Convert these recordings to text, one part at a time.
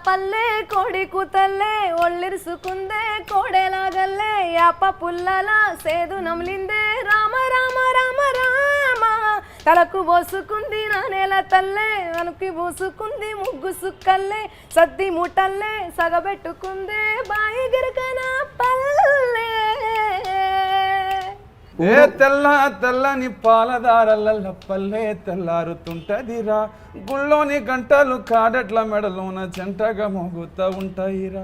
పల్లె కోడి కూతల్లే ఒళ్ళిరుసుకుందే కోడెలాగల్లే యాప పుల్లల సేదు నమిలిందే రామ రామ రామ రామ తలకు పోసుకుంది నా నేల తల్లే మనకి పూసుకుంది ముగ్గు సుక్కల్లే సద్ది ముట్టల్లే సగబెట్టుకుందే బాయి గిరకన పల్లె ఏ తెల్ల తెల్లని పాలదారల్ల పల్లె తెల్లారుతుంటదిరా గుళ్ళోని గంటలు కాడట్ల మెడలోన చెంటగా మోగుతా ఉంటాయిరా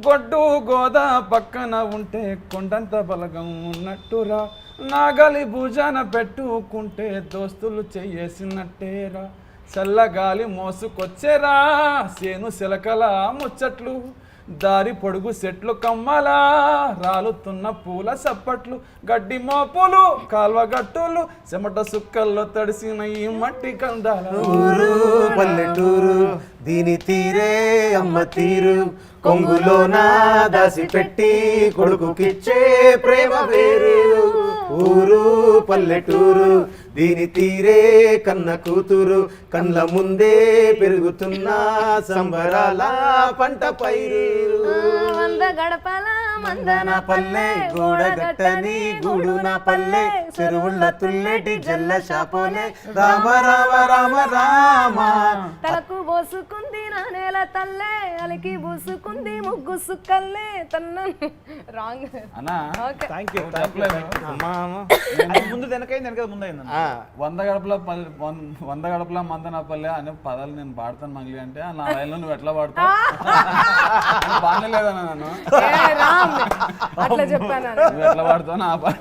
గొడ్డు గోదా పక్కన ఉంటే కొండంత బలగం ఉన్నట్టురా నాగలి భుజాన పెట్టుకుంటే దోస్తులు చెయ్యేసినట్టేరా చల్లగాలి మోసుకొచ్చేరా సేను సిలకల ముచ్చట్లు దారి పొడుగు సెట్లు కమ్మలా రాలుతున్న పూల సప్పట్లు గడ్డి మోపులు కాల్వగట్టులు చెమట సుక్కల్లో తడిసిన ఈ మట్టి కందాల ఊరు పల్లెటూరు దీని తీరే అమ్మ తీరు కొంగులోన దాసి పెట్టి కొడుకుకిచ్చే ప్రేమ వేరు ఊరు పల్లెటూరు దీని తీరే కన్న కూతురు కళ్ళ ముందే పెరుగుతున్న సంబరాల పంట పైరు వంద గడపల మందన పల్లె గోడగట్టని గూడున పల్లె చెరువుల తుల్లెటి జల్ల షాపోలే రామ రామ రామ రామ తలకు పోసుకుంది నా నేల తల్లే అలికి పూసుకుంది ముగ్గు సుక్కల్లే తన్న రాంగ్ అన్నా ఓకే థ్యాంక్ యూ ముందు వెనకైంది వెనక ముందైంది వంద గడపల మందనపల్లె అనే పదాలు నేను పాడతాను మంగ్లీ అంటే నా లైన్లో నువ్వు ఎట్లా పాడతావు బాగానే లేదన్నా నన్ను ఏ రామ్ అట్లా చెప్పాను నువ్వు ఎట్లా పాడతావు నా పాట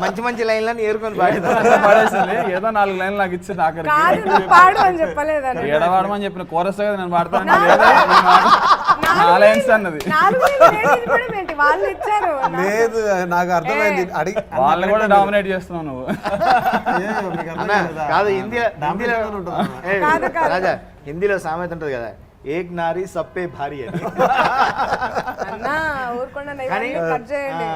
మంచి మంచి లైన్లను ఏరుకొని పాడేసింది ఏదో 4 లైన్లు నాకు ఇచ్చి కాదు ఆఖరికి నువ్వు పాడు అని చెప్పలేదని ఏడవాడమని చెప్పిన కోరస్ కదా నేను పాడతాను నా లైన్స్ అన్నది 4 వేలు ఇవ్వడం ఏంటి వాళ్ళు ఇచ్చారు లేదు నాకు అర్థమైంది అడిగి వాళ్ళు కూడా డామినేట్ చేస్తున్నావు నువ్వు కాదు హిందీలో రాజా హిందీలో సామెత ఉంటుంది కదా ఏక్ నారీ సప్పే భారీ అని అన్నా ఊరుకుండా కానీ కట్ చేయండి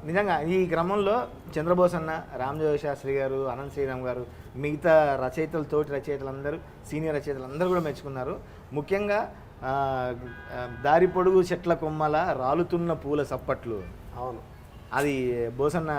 నిజంగా ఈ క్రమంలో చంద్రబోస్ అన్న రామజోగ శాస్త్రి గారు అనంత్ శ్రీరామ్ గారు మిగతా రచయితలు తోటి రచయితలందరూ సీనియర్ రచయితలందరూ కూడా మెచ్చుకున్నారు. ముఖ్యంగా దారి పొడుగు చెట్ల కొమ్మల రాలుతున్న పూల సప్పట్లు. అవును అది బోసన్న